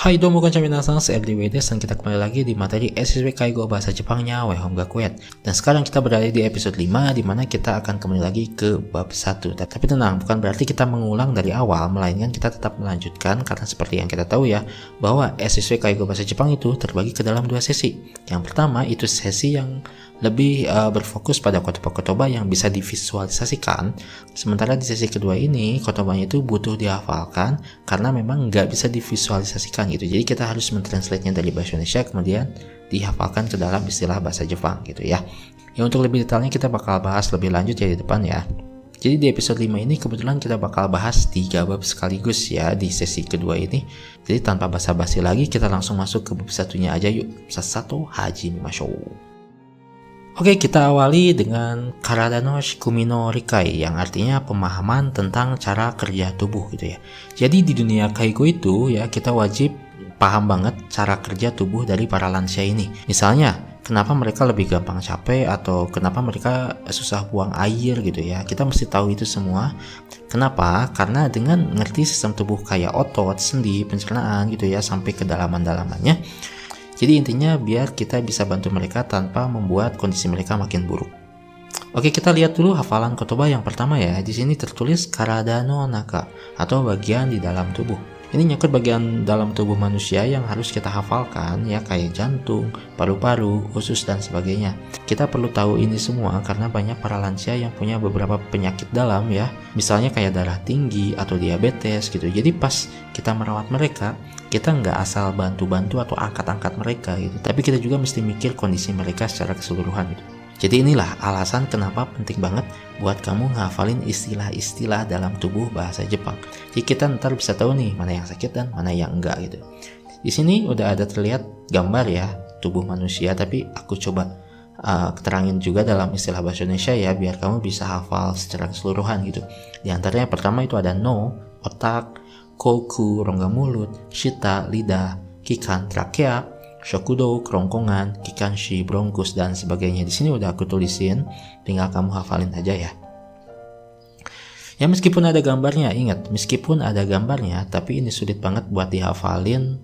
Hai domo konnichiwa minasan, saya Edri Wedes dan kita kembali lagi di materi SSW Kaigo Bahasa Jepangnya Waihong Gakuet. Dan sekarang kita berada di episode 5 di mana kita akan kembali lagi ke bab 1. Tapi tenang, bukan berarti kita mengulang dari awal, melainkan kita tetap melanjutkan karena seperti yang kita tahu ya, bahwa SSW Kaigo Bahasa Jepang itu terbagi ke dalam 2 sesi. Yang pertama itu sesi yang lebih berfokus pada kotoba-kotoba yang bisa divisualisasikan. Sementara di sesi kedua ini, kotobanya itu butuh dihafalkan karena memang nggak bisa divisualisasikan gitu. Jadi kita harus mentranslate-nya dari bahasa Indonesia kemudian dihafalkan ke dalam istilah bahasa Jepang gitu ya. Ya untuk lebih detailnya kita bakal bahas lebih lanjut ya di depan ya. Jadi di episode 5 ini kebetulan kita bakal bahas 3 bab sekaligus ya di sesi kedua ini. Jadi tanpa basa-basi lagi kita langsung masuk ke bab satunya aja yuk. Sasato hajimashou. Oke, kita awali dengan Karada no Shikumi no Rikai yang artinya pemahaman tentang cara kerja tubuh gitu ya. Jadi di dunia Kaigo itu ya kita wajib paham banget cara kerja tubuh dari para lansia ini. Misalnya, kenapa mereka lebih gampang capek atau kenapa mereka susah buang air gitu ya. Kita mesti tahu itu semua. Kenapa? Karena dengan ngerti sistem tubuh kayak otot, sendi, pencernaan gitu ya sampai ke dalaman-dalamannya. Jadi intinya biar kita bisa bantu mereka tanpa membuat kondisi mereka makin buruk. Oke, kita lihat dulu hafalan kotoba yang pertama ya. Di sini tertulis karada no naka atau bagian di dalam tubuh. Ini nyangkut bagian dalam tubuh manusia yang harus kita hafalkan ya, kayak jantung, paru-paru, usus dan sebagainya. Kita perlu tahu ini semua karena banyak para lansia yang punya beberapa penyakit dalam ya. Misalnya kayak darah tinggi atau diabetes gitu. Jadi pas kita merawat mereka, kita nggak asal bantu-bantu atau angkat-angkat mereka gitu, tapi kita juga mesti mikir kondisi mereka secara keseluruhan gitu. Jadi inilah alasan kenapa penting banget buat kamu ngafalin istilah-istilah dalam tubuh bahasa Jepang. Jadi kita ntar bisa tahu nih mana yang sakit dan mana yang enggak gitu. Di sini udah ada terlihat gambar ya tubuh manusia, tapi aku coba keterangin juga dalam istilah bahasa Indonesia ya biar kamu bisa hafal secara keseluruhan gitu. Di antaranya pertama itu ada no, otak, koku, rongga mulut, shita, lidah, kikan, trakea, shokudo, kerongkongan, kikanshi, bronkus, dan sebagainya. Di sini udah aku tulisin, tinggal kamu hafalin aja ya. Ya meskipun ada gambarnya, ingat, meskipun ada gambarnya, tapi ini sulit banget buat dihafalin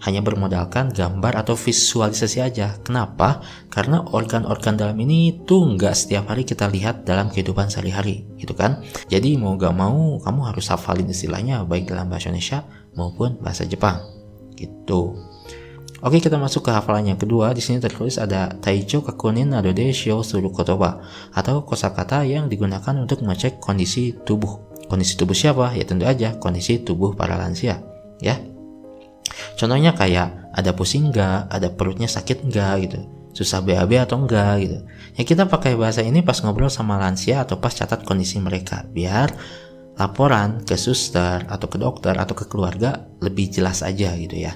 hanya bermodalkan gambar atau visualisasi aja. Kenapa? Karena organ-organ dalam ini tuh nggak setiap hari kita lihat dalam kehidupan sehari-hari, gitu kan? Jadi mau gak mau, kamu harus hafalin istilahnya baik dalam bahasa Indonesia maupun bahasa Jepang, gitu. Oke, kita masuk ke hafalan yang kedua. Di sini tertulis ada Taicho kakunin nado de shio suru kotoba atau kosakata yang digunakan untuk mengecek kondisi tubuh. Kondisi tubuh siapa? Ya tentu aja kondisi tubuh para lansia, ya. Contohnya kayak ada pusing nggak, ada perutnya sakit nggak gitu, susah BAB atau enggak gitu. Ya kita pakai bahasa ini pas ngobrol sama lansia atau pas catat kondisi mereka biar laporan ke suster atau ke dokter atau ke keluarga lebih jelas aja gitu ya.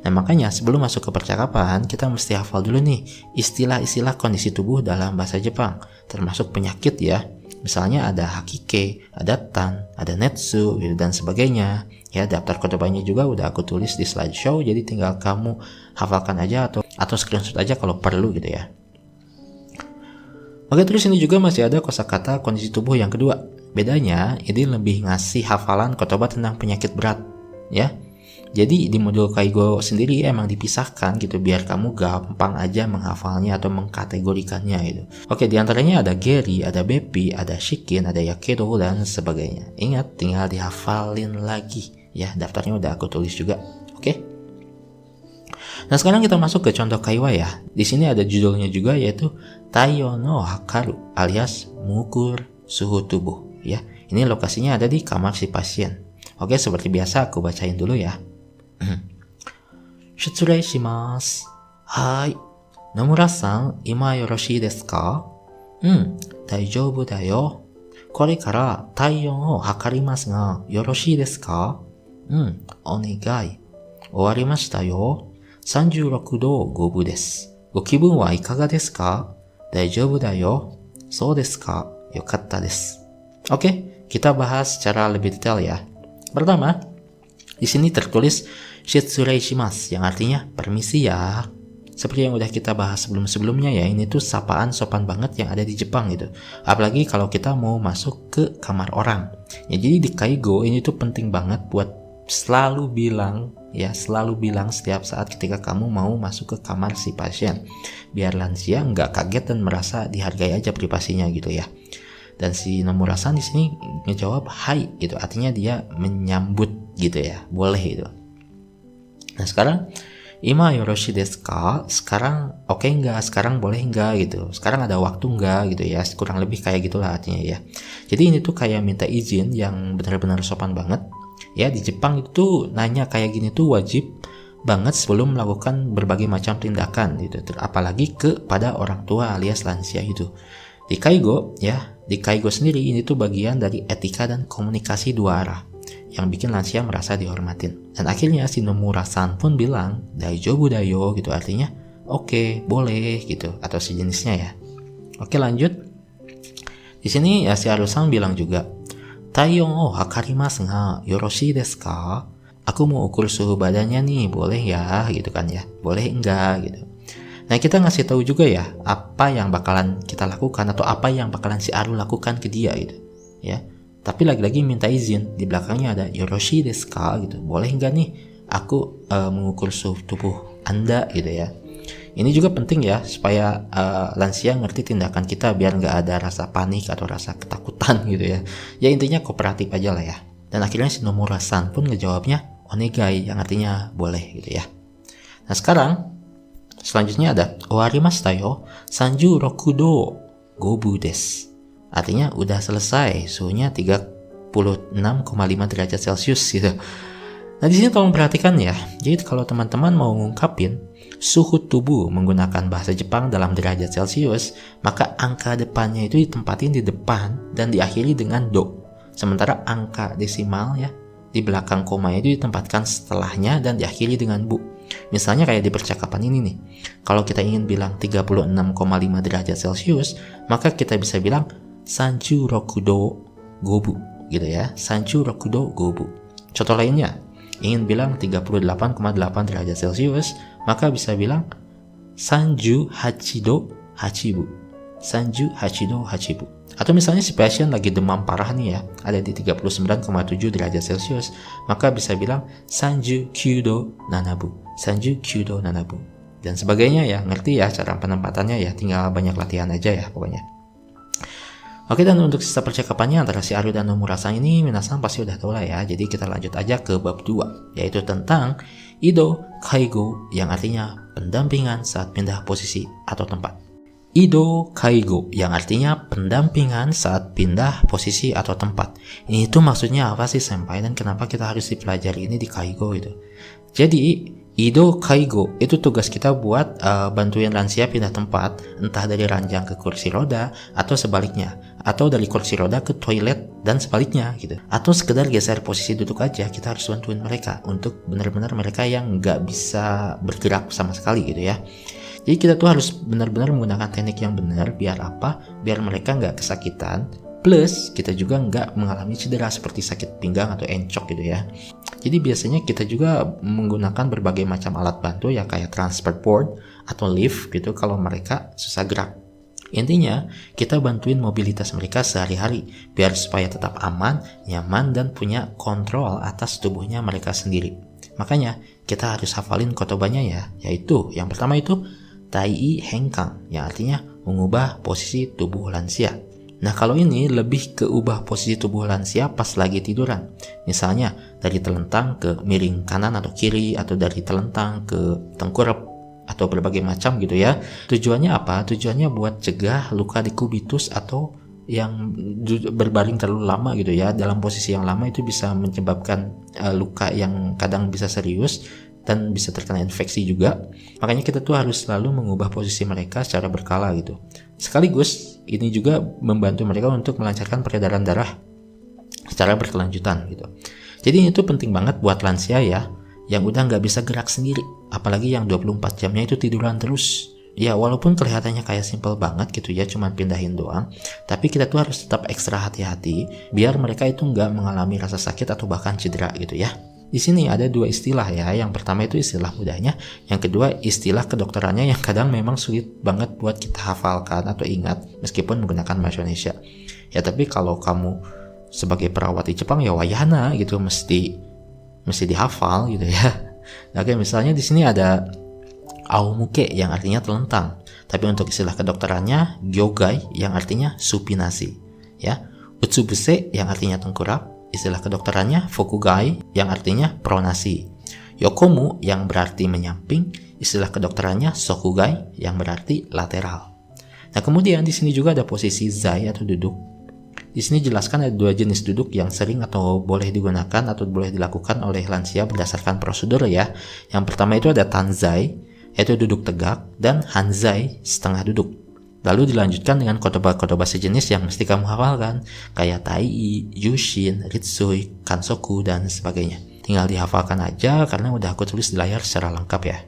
Nah makanya sebelum masuk ke percakapan kita mesti hafal dulu nih istilah-istilah kondisi tubuh dalam bahasa Jepang, termasuk penyakit ya. Misalnya ada hakike, ada tan, ada netsu gitu, dan sebagainya. Ya daftar kotobanya juga udah aku tulis di slideshow, jadi tinggal kamu hafalkan aja atau screenshot aja kalau perlu gitu ya. Oke, terus ini juga masih ada kosakata kondisi tubuh yang kedua. Bedanya ini lebih ngasih hafalan kotoba tentang penyakit berat ya. Jadi di modul Kaigo sendiri emang dipisahkan gitu biar kamu gampang aja menghafalnya atau mengkategorikannya gitu. Oke, diantaranya ada geri, ada bepi, ada shikin, ada yakedo dan sebagainya. Ingat, tinggal dihafalin lagi ya. Daftarnya udah aku tulis juga. Oke. Nah sekarang kita masuk ke contoh kaiwa ya. Di sini ada judulnya juga yaitu Taiyo no hakaru alias mengukur suhu tubuh ya. Ini lokasinya ada di kamar si pasien. Oke, seperti biasa aku bacain dulu ya. 失礼します。はい。野村さん、今よろしいですか？大丈夫だよ。これから体温を測りますが、よろしいですか？お願い。終わりましたよ。36度5分です。ご気分はいかがですか？大丈夫だよ。そうですか。よかったです。Oke, kita bahas secara lebih detail ya. Pertama, di sini tertulis Shitsurei shimasu yang artinya permisi ya. Seperti yang udah kita bahas sebelum-sebelumnya ya, ini tuh sapaan sopan banget yang ada di Jepang gitu. Apalagi kalau kita mau masuk ke kamar orang. Ya jadi di Kaigo ini tuh penting banget buat selalu bilang ya selalu bilang setiap saat ketika kamu mau masuk ke kamar si pasien, biar lansia nggak kaget dan merasa dihargai aja privasinya gitu ya. Dan si Nomura-san di sini ngejawab hai gitu, artinya dia menyambut gitu ya, boleh gitu. Nah sekarang ima yoroshi desu ka, sekarang oke enggak, sekarang boleh enggak gitu, sekarang ada waktu enggak gitu ya, kurang lebih kayak gitulah artinya ya. Jadi ini tuh kayak minta izin yang benar-benar sopan banget ya. Di Jepang itu nanya kayak gini tuh wajib banget sebelum melakukan berbagai macam tindakan gitu, apalagi kepada orang tua alias lansia itu. Di Kaigo ya, di Kaigo sendiri ini tuh bagian dari etika dan komunikasi dua arah yang bikin lansia merasa dihormatin. Dan akhirnya si Nomura-san pun bilang daijoubu dayo gitu, artinya oke, boleh gitu, atau sejenisnya ya. Oke lanjut. Di sini ya si Haru-san bilang juga, Taiyon o hakarimasu ga yoroshii desu ka? Aku mau ukur suhu badannya nih, boleh ya gitu kan ya, boleh enggak gitu. Nah kita ngasih tahu juga ya apa yang bakalan kita lakukan atau apa yang bakalan si Haru lakukan ke dia gitu ya. Tapi lagi-lagi minta izin, di belakangnya ada yoroshii desu ka gitu, boleh enggak nih aku mengukur suhu tubuh Anda gitu ya. Ini juga penting ya supaya lansia ngerti tindakan kita biar nggak ada rasa panik atau rasa ketakutan gitu ya. Ya intinya kooperatif aja lah ya. Dan akhirnya si Nomura-san pun ngejawabnya onegai yang artinya boleh gitu ya. Nah sekarang selanjutnya ada owarimashita yo 36 do gobu desu. Artinya udah selesai, suhunya 36,5 derajat Celcius gitu. Nah di sini tolong perhatikan ya. Jadi kalau teman-teman mau ngungkapin suhu tubuh menggunakan bahasa Jepang dalam derajat Celcius, maka angka depannya itu ditempatin di depan dan diakhiri dengan do. Sementara angka desimal ya di belakang komanya itu ditempatkan setelahnya dan diakhiri dengan bu. Misalnya kayak di percakapan ini nih. Kalau kita ingin bilang 36,5 derajat Celcius, maka kita bisa bilang 36 do gobu gitu ya. 36 do gobu. Contoh lainnya, ingin bilang 38,8 derajat Celcius, maka bisa bilang 38 do hachibu. 38 do hachibu. Atau misalnya si pasien lagi demam parah nih ya, ada di 39,7 derajat Celcius, maka bisa bilang 39 do nanabu. 39 do nanabu. Dan sebagainya ya, ngerti ya cara penempatannya ya, tinggal banyak latihan aja ya pokoknya. Oke, dan untuk sisa percakapannya antara si Haru dan Nomura-san ini minasan pasti udah tahu lah ya. Jadi kita lanjut aja ke bab 2, yaitu tentang Ido Kaigo yang artinya pendampingan saat pindah posisi atau tempat. Ido Kaigo yang artinya pendampingan saat pindah posisi atau tempat. Ini tuh maksudnya apa sih senpai, dan kenapa kita harus dipelajari ini di Kaigo gitu. Jadi Ido Kaigo itu tugas kita buat bantuin lansia pindah tempat, entah dari ranjang ke kursi roda atau sebaliknya, atau dari kursi roda ke toilet dan sebaliknya gitu, atau sekedar geser posisi duduk aja. Kita harus bantuin mereka untuk benar-benar mereka yang nggak bisa bergerak sama sekali gitu ya. Jadi kita tuh harus benar-benar menggunakan teknik yang benar, biar apa? Biar mereka nggak kesakitan, plus kita juga nggak mengalami cedera seperti sakit pinggang atau encok gitu ya. Jadi biasanya kita juga menggunakan berbagai macam alat bantu ya, kayak transport board atau lift gitu kalau mereka susah gerak. Intinya kita bantuin mobilitas mereka sehari-hari biar supaya tetap aman, nyaman, dan punya kontrol atas tubuhnya mereka sendiri. Makanya kita harus hafalin kotobanya ya, yaitu yang pertama itu tai henkang yang artinya mengubah posisi tubuh lansia. Nah kalau ini lebih ke ubah posisi tubuh lansia pas lagi tiduran. Misalnya dari telentang ke miring kanan atau kiri, atau dari telentang ke tengkurap, atau berbagai macam gitu ya. Tujuannya apa? Tujuannya buat cegah luka di kubitus atau yang berbaring terlalu lama gitu ya. Dalam posisi yang lama itu bisa menyebabkan luka yang kadang bisa serius dan bisa terkena infeksi juga. Makanya kita tuh harus selalu mengubah posisi mereka secara berkala gitu. Sekaligus ini juga membantu mereka untuk melancarkan peredaran darah secara berkelanjutan gitu. Jadi ini tuh penting banget buat lansia ya, yang udah nggak bisa gerak sendiri, apalagi yang 24 jamnya itu tiduran terus. Ya walaupun kelihatannya kayak simple banget gitu ya, cuman pindahin doang, tapi kita tuh harus tetap ekstra hati-hati biar mereka itu nggak mengalami rasa sakit atau bahkan cedera gitu ya. Di sini ada dua istilah ya. Yang pertama itu istilah mudahnya, yang kedua istilah kedokterannya yang kadang memang sulit banget buat kita hafalkan atau ingat meskipun menggunakan bahasa Indonesia. Ya tapi kalau kamu sebagai perawat di Jepang ya wayahna gitu, mesti dihafal gitu ya. Oke, misalnya di sini ada aomuke yang artinya telentang. Tapi untuk istilah kedokterannya gyogai yang artinya supinasi. Ya, utsubuse yang artinya tengkurap. Istilah kedokterannya fukugai yang artinya pronasi. Yokomu yang berarti menyamping. Istilah kedokterannya sokugai yang berarti lateral. Nah, kemudian di sini juga ada posisi zai atau duduk. Di sini jelaskan ada dua jenis duduk yang sering atau boleh digunakan atau boleh dilakukan oleh lansia berdasarkan prosedur ya. Yang pertama itu ada tanzai, yaitu duduk tegak, dan hanzai, setengah duduk. Lalu dilanjutkan dengan kotoba-kotoba sejenis yang mesti kamu hafalkan, kayak tai, yushin, ritsui, kansoku, dan sebagainya. Tinggal dihafalkan aja karena udah aku tulis di layar secara lengkap ya.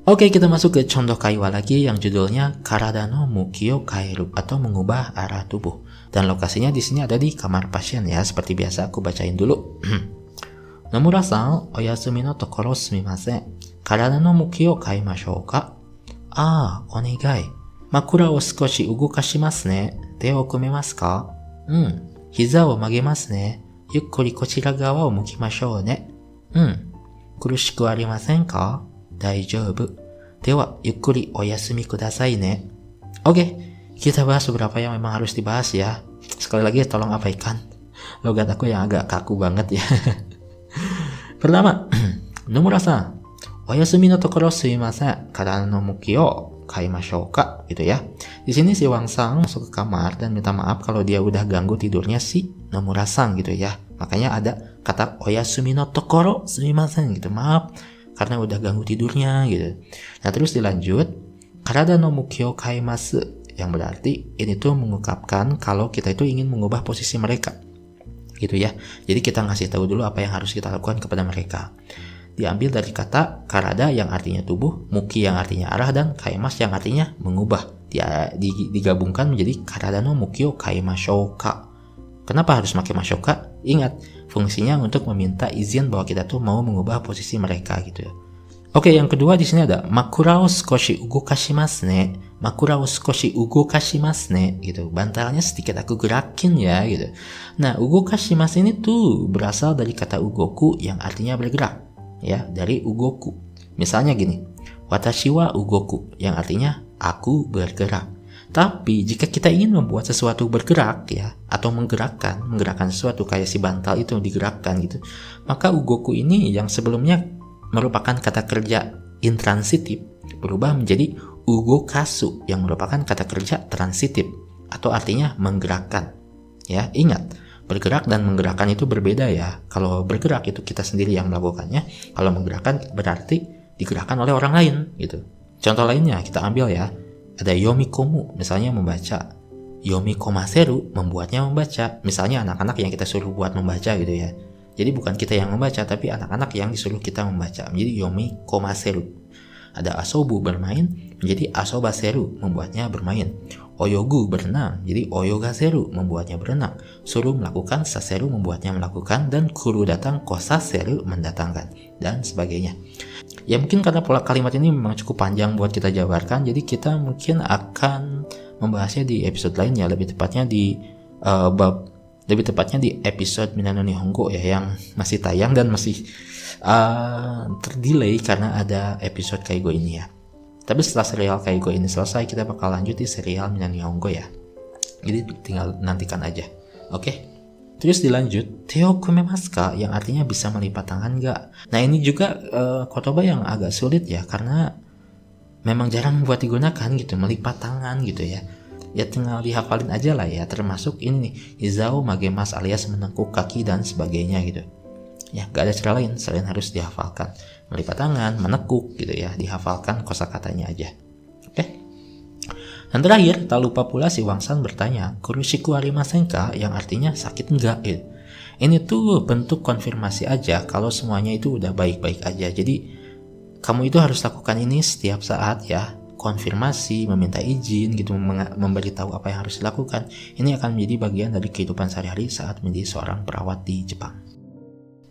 Oke, kita masuk ke contoh kaiwa lagi yang judulnya Karada no muki o kaeru atau mengubah arah tubuh. Dan lokasinya di sini ada di kamar pasien ya, seperti biasa aku bacain dulu. Nomura-san, oyasumi no tokoro sumimasen. Karada no muki o kaimashou ka? Onegai. Makura o sukoshi ugokashimasu ne. Te o kumemasu ka? Hiza o magemasu ne. Yukkuri kochira gawa o mukimashou ne. Kurushiku arimasen ka? Daijoubu. Dewa, yukkuri oyasumi kudasai ne. Oke, kita bahas beberapa yang memang harus dibahas ya. Sekali lagi tolong abaikan logat aku yang agak kaku banget ya. Pertama, Nomura-san, oyasumi no tokoro sumimasen, karada no muki o kaimashou ka, gitu ya. Di sini si Wang-san masuk ke kamar dan minta maaf kalau dia udah ganggu tidurnya si Nomura-san gitu ya. Makanya ada kata oyasumi no tokoro sumimasen gitu, maaf karena udah ganggu tidurnya gitu. Nah, terus dilanjut karada no muki o kaimasu yang berarti ini tuh mengungkapkan kalau kita itu ingin mengubah posisi mereka. Gitu ya. Jadi kita ngasih tahu dulu apa yang harus kita lakukan kepada mereka. Diambil dari kata karada yang artinya tubuh, muki yang artinya arah, dan kaimas yang artinya mengubah. Digabungkan menjadi karada no muki o kaimashou ka. Kenapa harus pakai mashoka? Ingat, fungsinya untuk meminta izin bahwa kita tuh mau mengubah posisi mereka gitu ya. Oke, yang kedua di sini ada makura o sukoshi ugokashimasu ne. Makura o sukoshi ugokashimasu ne gitu. Bantalnya sedikit aku gerakin ya gitu. Nah, ugokashimasu ini tuh berasal dari kata ugoku yang artinya bergerak ya, dari ugoku. Misalnya gini, watashi wa ugoku yang artinya aku bergerak. Tapi jika kita ingin membuat sesuatu bergerak ya, atau menggerakkan sesuatu kayak si bantal itu digerakkan gitu, maka ugoku ini yang sebelumnya merupakan kata kerja intransitif berubah menjadi ugokasu yang merupakan kata kerja transitif atau artinya menggerakkan. Ya, ingat, bergerak dan menggerakkan itu berbeda ya. Kalau bergerak itu kita sendiri yang melakukannya, kalau menggerakkan berarti digerakkan oleh orang lain gitu. Contoh lainnya kita ambil ya. Ada yomikomu, misalnya membaca. Yomikomaseru, membuatnya membaca. Misalnya anak-anak yang kita suruh buat membaca gitu ya. Jadi bukan kita yang membaca, tapi anak-anak yang disuruh kita membaca. Menjadi yomikomaseru. Ada asobu, bermain. Menjadi asobaseru, membuatnya bermain. Oyogu, berenang. Jadi oyogaseru, membuatnya berenang. Suruh melakukan, saseru, membuatnya melakukan. Dan kuru datang, kosaseru, mendatangkan. Dan sebagainya. Ya mungkin karena pola kalimat ini memang cukup panjang buat kita jabarkan, jadi kita mungkin akan membahasnya di episode lain ya, lebih tepatnya di episode Minano Nihongo ya, yang masih tayang dan masih terdelay karena ada episode Kaigo ini ya. Tapi setelah serial Kaigo ini selesai, kita bakal lanjut di serial Minano Nihongo ya. Jadi tinggal nantikan aja. Oke. Terus dilanjut, teo kumemasu ka yang artinya bisa melipat tangan nggak? Nah ini juga kotoba yang agak sulit ya, karena memang jarang buat digunakan gitu, melipat tangan gitu ya. Ya tinggal dihafalin aja lah ya, termasuk ini nih, izao magemas alias menekuk kaki dan sebagainya gitu. Ya gak ada cara lain selain harus dihafalkan. Melipat tangan, menekuk gitu ya, dihafalkan kosakatanya aja. Oke? Dan terakhir, tak lupa pula si Wang-san bertanya, kurushiku arimasen ka yang artinya sakit enggak? Ini tuh bentuk konfirmasi aja kalau semuanya itu udah baik-baik aja. Jadi kamu itu harus lakukan ini setiap saat ya. Konfirmasi, meminta izin gitu, memberitahu apa yang harus dilakukan. Ini akan menjadi bagian dari kehidupan sehari-hari saat menjadi seorang perawat di Jepang.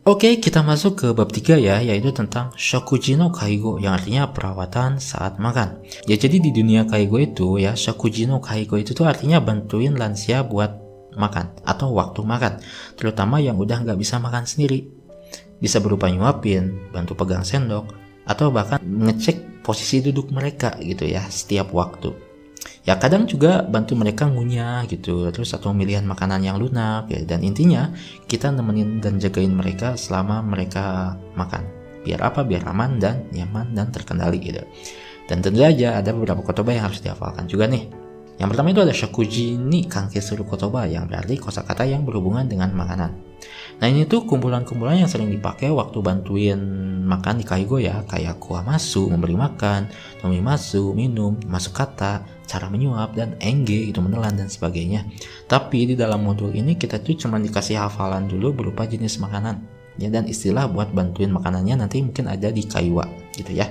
Oke, kita masuk ke bab 3 ya, yaitu tentang shokuji no kaigo yang artinya perawatan saat makan. Ya jadi di dunia kaigo itu ya, shokuji no kaigo itu tuh artinya bantuin lansia buat makan atau waktu makan, terutama yang udah nggak bisa makan sendiri. Bisa berupa nyuapin, bantu pegang sendok, atau bahkan ngecek posisi duduk mereka gitu ya setiap waktu. Ya kadang juga bantu mereka ngunyah gitu, terus atau pemilihan makanan yang lunak ya. Dan intinya kita nemenin dan jagain mereka selama mereka makan. Biar apa? Biar aman dan nyaman dan terkendali gitu. Dan tentu aja ada beberapa kotoba yang harus dihafalkan juga nih. Yang pertama itu ada shokuji ni kankesuru kotoba, yang berarti kosakata yang berhubungan dengan makanan. Nah ini tuh kumpulan-kumpulan yang sering dipakai waktu bantuin makan di kaigo ya, kayak kuamasu, memberi makan, nomimasu, minum, masuk kata, cara menyuap, dan engge, itu menelan dan sebagainya. Tapi di dalam modul ini kita tuh cuma dikasih hafalan dulu berupa jenis makanan ya, dan istilah buat bantuin makanannya nanti mungkin ada di kaiwa gitu ya.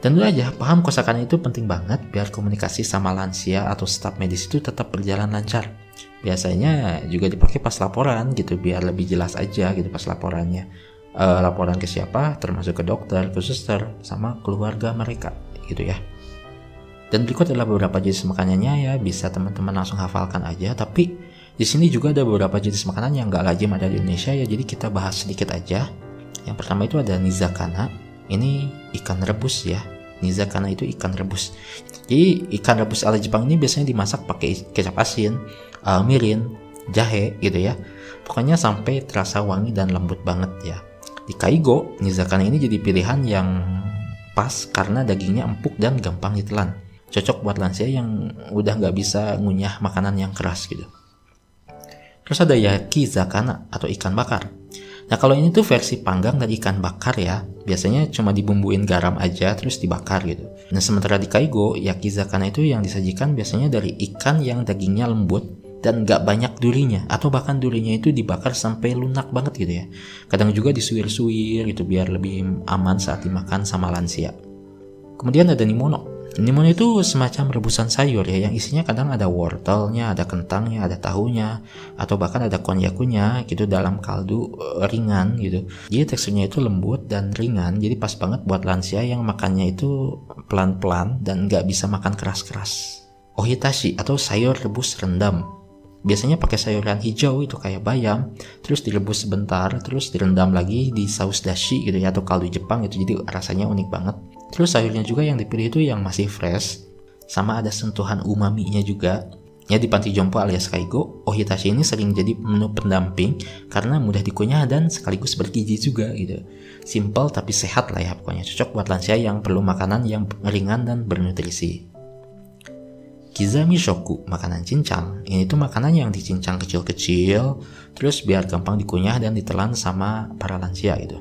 Tentu aja paham kosakata itu penting banget biar komunikasi sama lansia atau staf medis itu tetap berjalan lancar. Biasanya juga dipakai pas laporan gitu, biar lebih jelas aja gitu pas laporannya. Laporan ke siapa? Termasuk ke dokter, ke suster, sama keluarga mereka gitu ya. Dan berikut adalah beberapa jenis makanannya ya, bisa teman-teman langsung hafalkan aja. Tapi di sini juga ada beberapa jenis makanan yang nggak lazim ada di Indonesia ya, jadi kita bahas sedikit aja. Yang pertama itu ada nizakana. Ini ikan rebus ya. Nizakana itu ikan rebus. Jadi ikan rebus ala Jepang ini biasanya dimasak pakai kecap asin, mirin, jahe gitu ya. Pokoknya sampai terasa wangi dan lembut banget ya. Di kaigo, nizakana ini jadi pilihan yang pas karena dagingnya empuk dan gampang ditelan. Cocok buat lansia yang udah nggak bisa ngunyah makanan yang keras gitu. Terus ada yakizakana atau ikan bakar. Nah kalau ini tuh versi panggang dari ikan bakar ya, biasanya cuma dibumbuin garam aja terus dibakar gitu. Nah sementara di kaigo, yakizakana itu yang disajikan biasanya dari ikan yang dagingnya lembut dan gak banyak durinya, atau bahkan durinya itu dibakar sampai lunak banget gitu ya. Kadang juga disuir-suir gitu biar lebih aman saat dimakan sama lansia. Kemudian ada nimono. Nimono itu semacam rebusan sayur ya, yang isinya kadang ada wortelnya, ada kentangnya, ada tahunya, atau bahkan ada konyakunya gitu dalam kaldu ringan gitu. Jadi teksturnya itu lembut dan ringan, jadi pas banget buat lansia yang makannya itu pelan-pelan dan gak bisa makan keras-keras. Ohitashi atau sayur rebus rendam. Biasanya pakai sayuran hijau itu kayak bayam, terus direbus sebentar, terus direndam lagi di saus dashi gitu ya, atau kaldu Jepang gitu, jadi rasanya unik banget. Terus sayurnya juga yang dipilih itu yang masih fresh, sama ada sentuhan umaminya juga. Ya di panti jompo alias kaigo, ohitashi ini sering jadi menu pendamping karena mudah dikunyah dan sekaligus bergizi juga gitu. Simple tapi sehat lah ya pokoknya, cocok buat lansia yang perlu makanan yang ringan dan bernutrisi. Kizami shoku, makanan cincang. Ini tuh makanan yang dicincang kecil-kecil, terus biar gampang dikunyah dan ditelan sama para lansia gitu.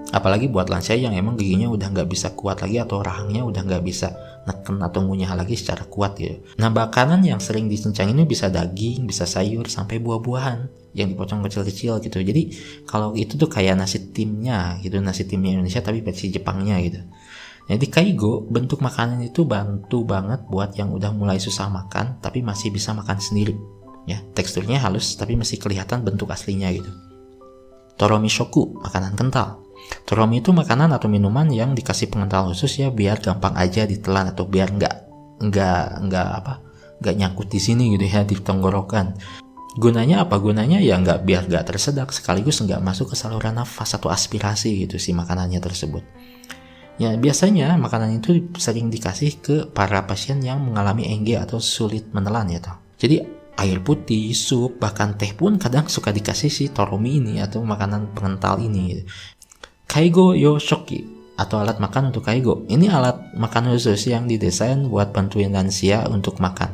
Apalagi buat lansia yang emang giginya udah nggak bisa kuat lagi atau rahangnya udah nggak bisa neken atau ngunyah lagi secara kuat gitu. Nah makanan yang sering dicincang ini bisa daging, bisa sayur, sampai buah-buahan yang dipotong kecil-kecil gitu. Jadi kalau itu tuh kayak nasi timnya gitu, nasi timnya Indonesia tapi versi Jepangnya gitu. Jadi kaigo bentuk makanan itu bantu banget buat yang udah mulai susah makan tapi masih bisa makan sendiri. Ya, teksturnya halus tapi masih kelihatan bentuk aslinya gitu. Toromi shoku, makanan kental. Toromi itu makanan atau minuman yang dikasih pengental khusus ya biar gampang aja ditelan atau biar nggak nyangkut di sini gitu ya di tenggorokan. Gunanya apa? Gunanya ya biar nggak tersedak sekaligus nggak masuk ke saluran nafas atau aspirasi gitu si makanannya tersebut. Ya biasanya makanan itu sering dikasih ke para pasien yang mengalami engge atau sulit menelan ya toh. Jadi air putih, sup, bahkan teh pun kadang suka dikasih si toromi ini atau makanan pengental ini gitu. Kaigo yoshoki atau alat makan untuk kaigo. Ini alat makan khusus yang didesain buat bantuin lansia untuk makan.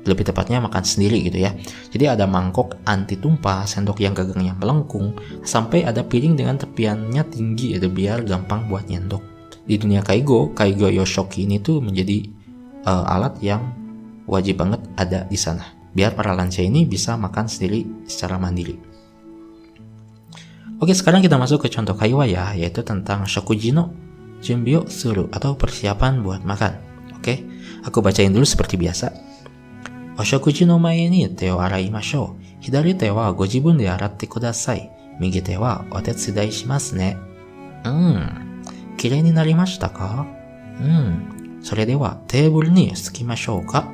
Lebih tepatnya makan sendiri gitu ya. Jadi ada mangkok anti tumpah, sendok yang gagangnya melengkung, sampai ada piring dengan tepiannya tinggi itu biar gampang buat nyendok. Di dunia kaigo yoshoki ini tuh menjadi alat yang wajib banget ada di sana. Biar para lansia ini bisa makan sendiri secara mandiri. Oke, sekarang kita masuk ke contoh kaiwa ya, yaitu tentang shokuji no junbi o suru atau persiapan buat makan. Oke, aku bacain dulu seperti biasa. O shokuji no mae ni te o araimashou. Hidari te wa gojibun de aratte kudasai. Migi te wa o tetsudai shimasu ne. きれいになりましたか？それではテーブルに着きましょうか？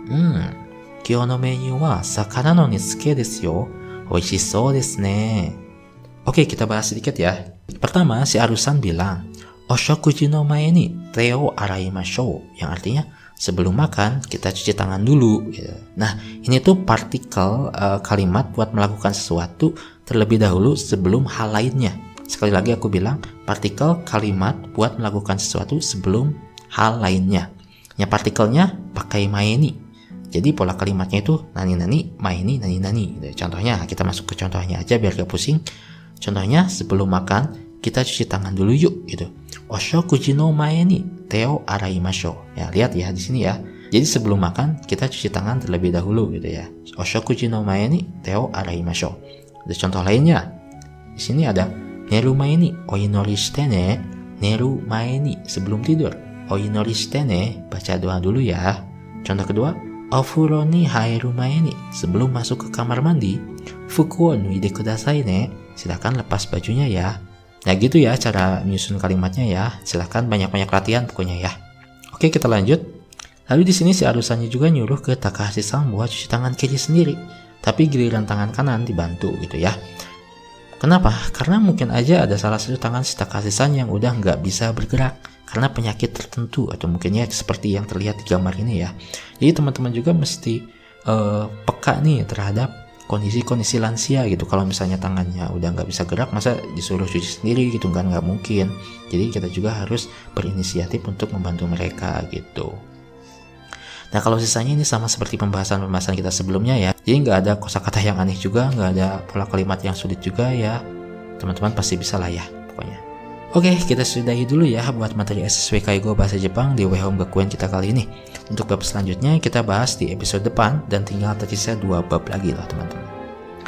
今日のメニューは魚の煮付けですよ。美味しそうですね。Oke, kita bahas sedikit ya. Pertama, si Arusan bilang, Oshokuji no mae ni te o araimashou, yang artinya sebelum makan kita cuci tangan dulu gitu. Nah, ini tuh partikel kalimat buat melakukan sesuatu terlebih dahulu sebelum hal lainnya. Sekali lagi aku bilang, partikel kalimat buat melakukan sesuatu sebelum hal lainnya. Ya, partikelnya pakai mae ni. Jadi pola kalimatnya itu nani nani, mae ni, nani nani gitu. Contohnya, kita masuk ke contohnya aja biar gak pusing. Contohnya, sebelum makan kita cuci tangan dulu yuk gitu. Oshokuji no mae ni te o araimashou. Ya, lihat ya di sini ya. Jadi sebelum makan kita cuci tangan terlebih dahulu gitu ya. Oshokuji no mae ni te o araimashou. Ada contoh lainnya. Di sini ada neru mae ni oinori shite ne. Neru mae ni, sebelum tidur. Oinori shite ne, baca doa dulu ya. Contoh kedua, ofuro ni haeru mae ni, sebelum masuk ke kamar mandi. Fuku o nuide kudasai ne, silakan lepas bajunya ya. Nah gitu ya cara menyusun kalimatnya ya. Silahkan banyak-banyak latihan pokoknya ya. Oke, kita lanjut. Lalu di sini si Arusannya juga nyuruh ke Takahashi-san buat cuci tangan kiri sendiri, tapi giliran tangan kanan dibantu gitu ya. Kenapa? Karena mungkin aja ada salah satu tangan si Takahashi-san yang udah nggak bisa bergerak karena penyakit tertentu, atau mungkinnya seperti yang terlihat di gambar ini ya. Jadi teman-teman juga mesti peka nih terhadap kondisi-kondisi lansia gitu. Kalau misalnya tangannya udah nggak bisa gerak, masa disuruh cuci sendiri gitu kan, nggak mungkin. Jadi kita juga harus berinisiatif untuk membantu mereka gitu. Nah, kalau sisanya ini sama seperti pembahasan kita sebelumnya ya. Jadi nggak ada kosakata yang aneh juga, nggak ada pola kalimat yang sulit juga ya. Teman-teman pasti bisa lah ya pokoknya. Oke, kita sudahi dulu ya buat materi SSW Kaigo Bahasa Jepang di Wehom Gakuen kita kali ini. Untuk bab selanjutnya kita bahas di episode depan dan tinggal tersisa 2 bab lagi lah teman-teman.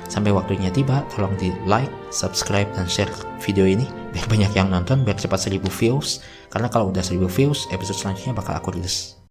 Sampai waktunya tiba, tolong di like, subscribe, dan share video ini biar banyak yang nonton, biar cepat 1000 views. Karena kalau udah 1000 views, episode selanjutnya bakal aku rilis.